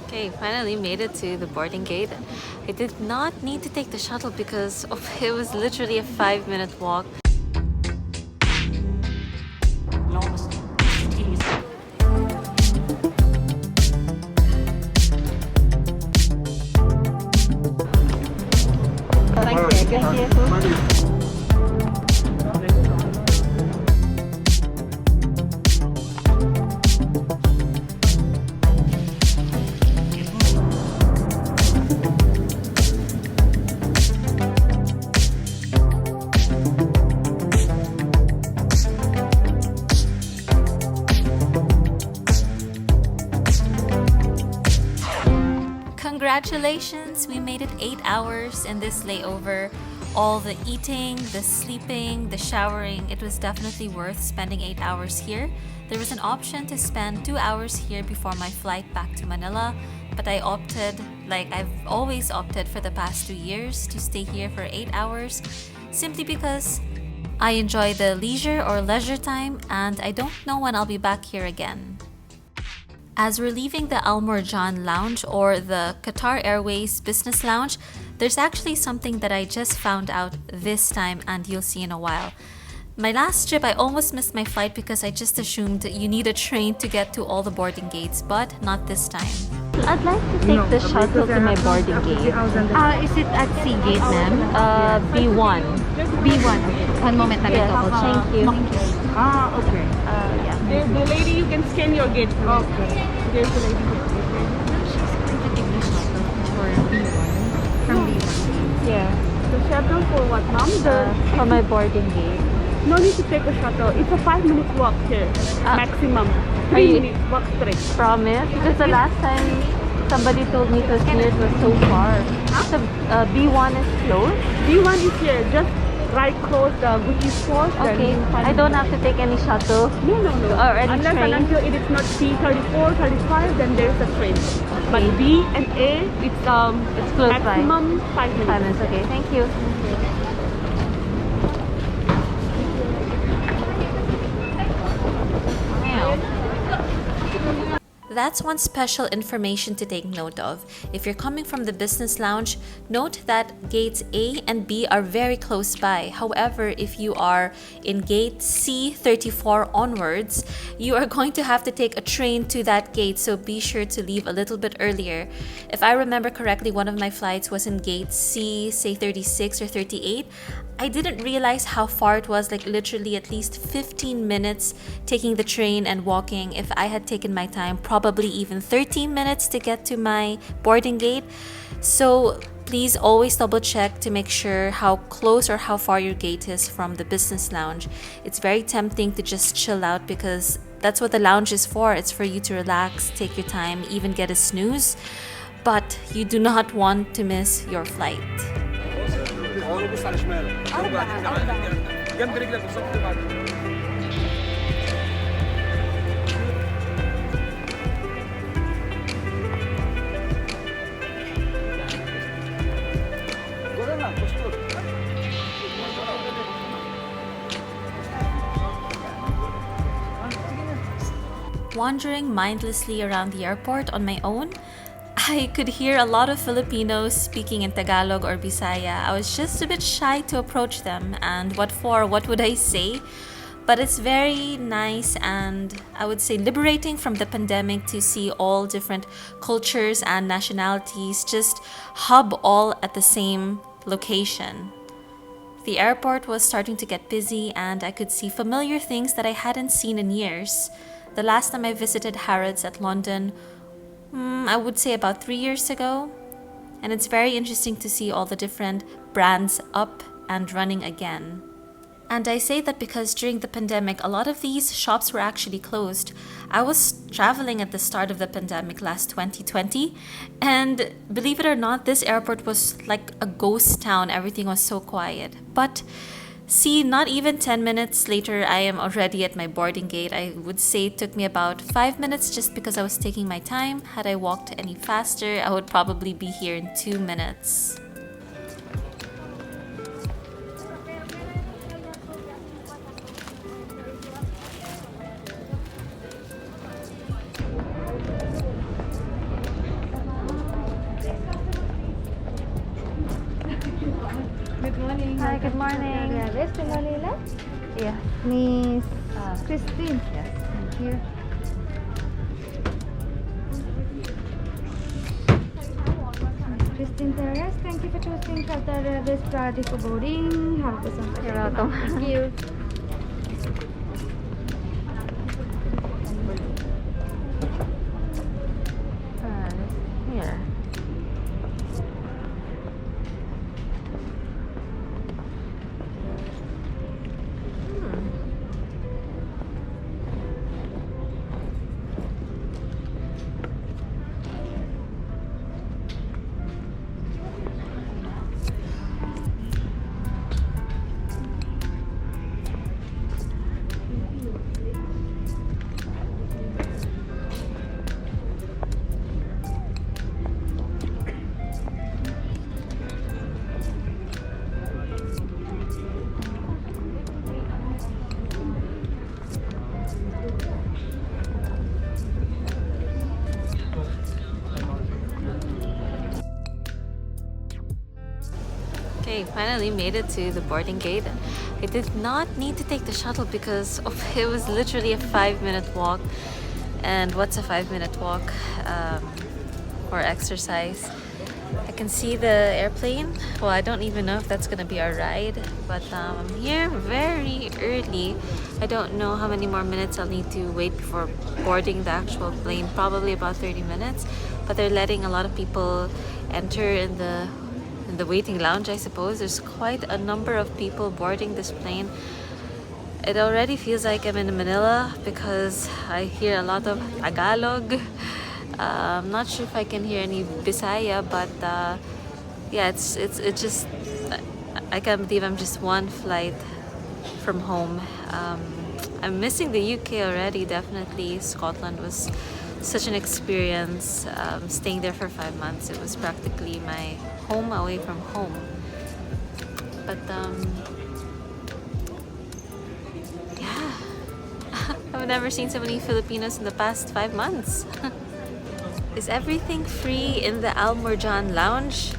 Okay, finally made it to the boarding gate. I did not need to take the shuttle because it was literally a 5-minute walk. Thank you. Thank you. Congratulations! We made it 8 hours in this layover. All the eating, the sleeping, the showering, it was definitely worth spending 8 hours here. There was an option to spend 2 hours here before my flight back to Manila, but I opted, like I've always opted for the past 2 years, to stay here for 8 hours simply because I enjoy the leisure time and I don't know when I'll be back here again. As we're leaving the Al Morjan Lounge or the Qatar Airways Business Lounge, there's actually something that I just found out this time and you'll see in a while. My last trip, I almost missed my flight because I just assumed you need a train to get to all the boarding gates, but not this time. I'd like to take the shuttle to my boarding gate. Is it at C gate, ma'am? B1. B1. Okay. One moment, let me double check. Thank you. Okay. Yeah. The lady, you can scan your gate. Okay. There's the lady. For B1. From B1. Yeah. The shuttle for what, ma'am? For my boarding gate. No need to take a shuttle. It's a 5-minute walk here, maximum. 3 minutes walk straight. Promise? Because the last time somebody told me it was here, it was so far. So B1 is closed? B1 is here, just right close the Gucci store. Okay, I don't have to take any shuttle. No. Or any Unless train? and until it is not C34, 35, then there's a train. But B and A, it's close by. maximum 5 minutes. 5 minutes, okay. Thank you. That's one special information to take note of. If you're coming from the business lounge, note that gates A and B are very close by. However, if you are in gate C34 onwards, you are going to have to take a train to that gate, so be sure to leave a little bit earlier. If I remember correctly, one of my flights was in gate C, say 36 or 38. I didn't realize how far it was, like literally at least 15 minutes taking the train and walking. If I had taken my time, probably even 13 minutes to get to my boarding gate. So please always double check to make sure how close or how far your gate is from the business lounge. It's very tempting to just chill out because that's what the lounge is for. It's for you to relax, take your time, even get a snooze. But you do not want to miss your flight. بص على شمالك جنب رجلك بالظبط. Wandering mindlessly around the airport on my own, I could hear a lot of Filipinos speaking in Tagalog or Bisaya. I was just a bit shy to approach them, and what for? What would I say? But it's very nice and I would say liberating from the pandemic to see all different cultures and nationalities just hub all at the same location. The airport was starting to get busy and I could see familiar things that I hadn't seen in years. The last time I visited Harrods at London, I would say about 3 years ago. And it's very interesting to see all the different brands up and running again. And I say that because during the pandemic, a lot of these shops were actually closed. I was traveling at the start of the pandemic last 2020, and believe it or not, this airport was like a ghost town. Everything was so quiet. But see, not even 10 minutes later, I am already at my boarding gate. I would say it took me about 5 minutes just because I was taking my time. Had I walked any faster, I would probably be here in 2 minutes. Hi, good morning. Arrivals to Manila. Yeah. Miss Christine. Yes. Thank you. Miss Christine Terrace, thank you for choosing Shelter Arrivals priority for boarding. Have a pleasant day. You're welcome. Thank you. Here. Okay, finally made it to the boarding gate. I did not need to take the shuttle because it was literally a 5-minute walk. And what's a 5-minute walk for exercise? I can see the airplane. Well, I don't even know if that's gonna be our ride, but I'm here very early. I don't know how many more minutes I'll need to wait before boarding the actual plane. Probably about 30 minutes, but they're letting a lot of people enter in the waiting lounge, I suppose. There's quite a number of people boarding this plane. It already feels like I'm in Manila because I hear a lot of Tagalog. I'm not sure if I can hear any Bisaya, but yeah, it's just, I can't believe I'm just one flight from home. I'm missing the UK already, definitely. Scotland was such an experience. Staying there for 5 months, it was practically my home away from home. But yeah, I've never seen so many Filipinos in the past 5 months. Is everything free in the Al Murjan lounge?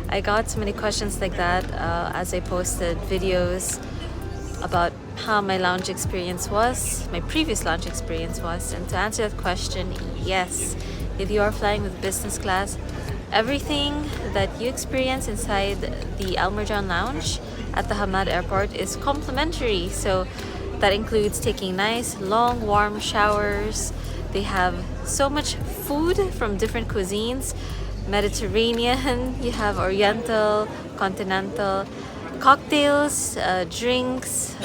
I got so many questions like that as I posted videos about how my lounge experience was, my previous lounge experience was. And to answer that question, yes, if you are flying with business class, everything that you experience inside the Al Murjan lounge at the Hamad airport is complimentary. So that includes taking nice, long, warm showers. They have so much food from different cuisines. Mediterranean, you have Oriental, Continental, cocktails, drinks,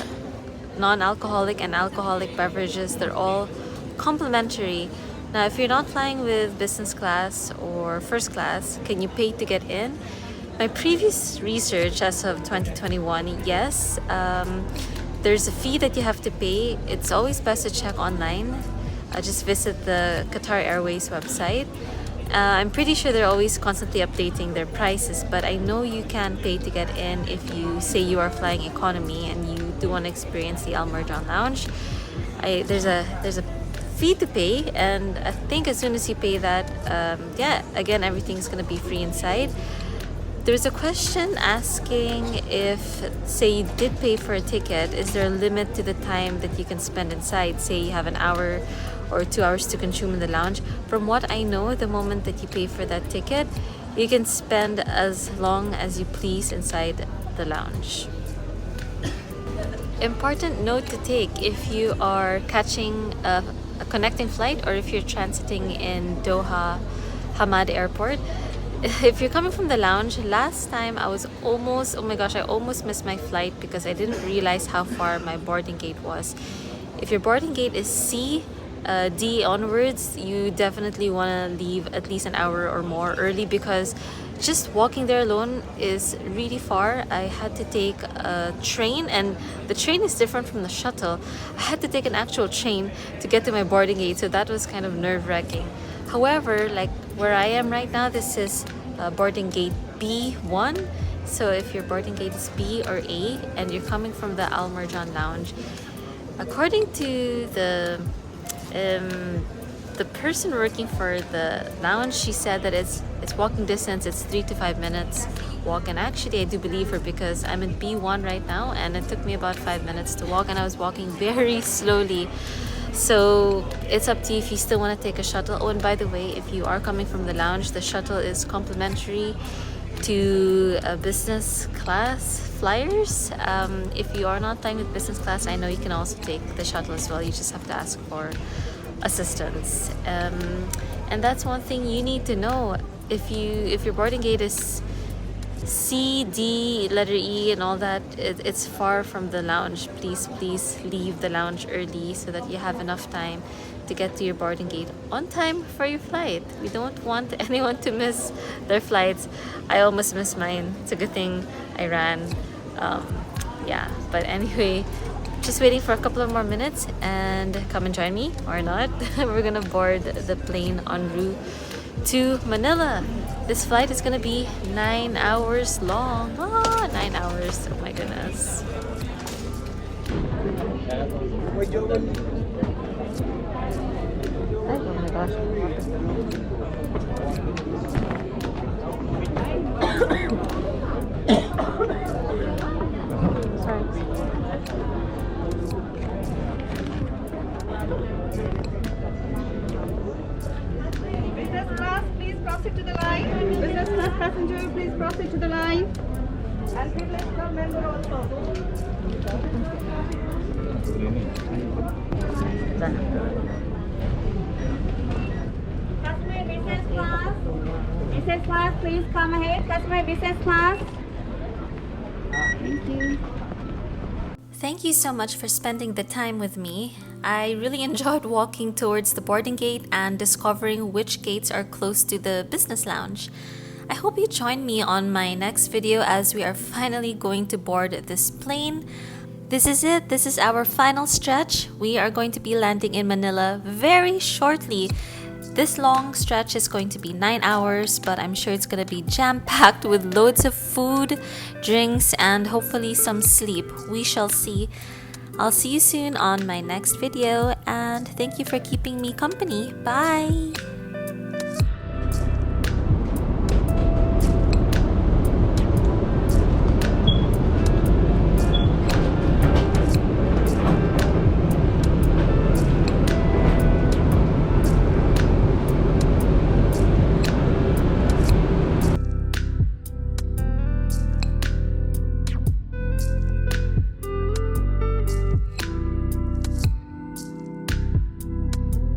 non-alcoholic and alcoholic beverages. They're all complimentary. Now, if you're not flying with business class or first class, can you pay to get in? My previous research as of 2021, yes, there's a fee that you have to pay. It's always best to check online. Just visit the Qatar Airways website. I'm pretty sure they're always constantly updating their prices, but I know you can pay to get in if you say you are flying economy and you do want to experience the Al Murjan Lounge. There's a fee to pay, and I think as soon as you pay that, yeah, again, everything's gonna be free inside. There's a question asking if, say you did pay for a ticket, is there a limit to the time that you can spend inside? Say you have an hour or 2 hours to consume in the lounge. From what I know, the moment that you pay for that ticket, you can spend as long as you please inside the lounge. Important note to take if you are catching a connecting flight or if you're transiting in Doha Hamad Airport. If you're coming from the lounge, last time I was almost, oh my gosh, I almost missed my flight because I didn't realize how far my boarding gate was. If your boarding gate is C, D onwards, you definitely want to leave at least an hour or more early because just walking there alone is really far. I had to take a train, and the train is different from the shuttle. I had to take an actual train to get to my boarding gate, so that was kind of nerve-wracking. However, like where I am right now, this is boarding gate B1. So if your boarding gate is B or A and you're coming from the Al Murjan Lounge, according to the the person working for the lounge, she said that it's walking distance, it's 3 to 5 minutes walk. And actually I do believe her, because I'm in B1 right now and it took me about 5 minutes to walk, and I was walking very slowly. So it's up to you if you still want to take a shuttle. Oh, and by the way, if you are coming from the lounge, the shuttle is complimentary to business class flyers. If you are not flying with business class, I know you can also take the shuttle as well. You just have to ask for assistance. And that's one thing you need to know. If your boarding gate is C, D, letter E and all that, it's far from the lounge. Please leave the lounge early so that you have enough time to get to your boarding gate on time for your flight. We don't want anyone to miss their flights. I almost missed mine. It's a good thing I ran. Yeah, but anyway, just waiting for a couple of more minutes, and come and join me or not. We're gonna board the plane en route to Manila. This flight is gonna be 9 hours long. 9 hours. Oh my goodness. Oh my gosh. Business class, please proceed to the line. Business class passenger, please proceed to the line. And privileged club member also. Customer business class. Business class, please come ahead. Customer business class. Thank you. Thank you so much for spending the time with me. I really enjoyed walking towards the boarding gate and discovering which gates are close to the business lounge. I hope you join me on my next video, as we are finally going to board this plane. This is it. This is our final stretch. We are going to be landing in Manila very shortly. This long stretch is going to be 9 hours, but I'm sure it's going to be jam-packed with loads of food, drinks, and hopefully some sleep. We shall see. I'll see you soon on my next video, and thank you for keeping me company. Bye!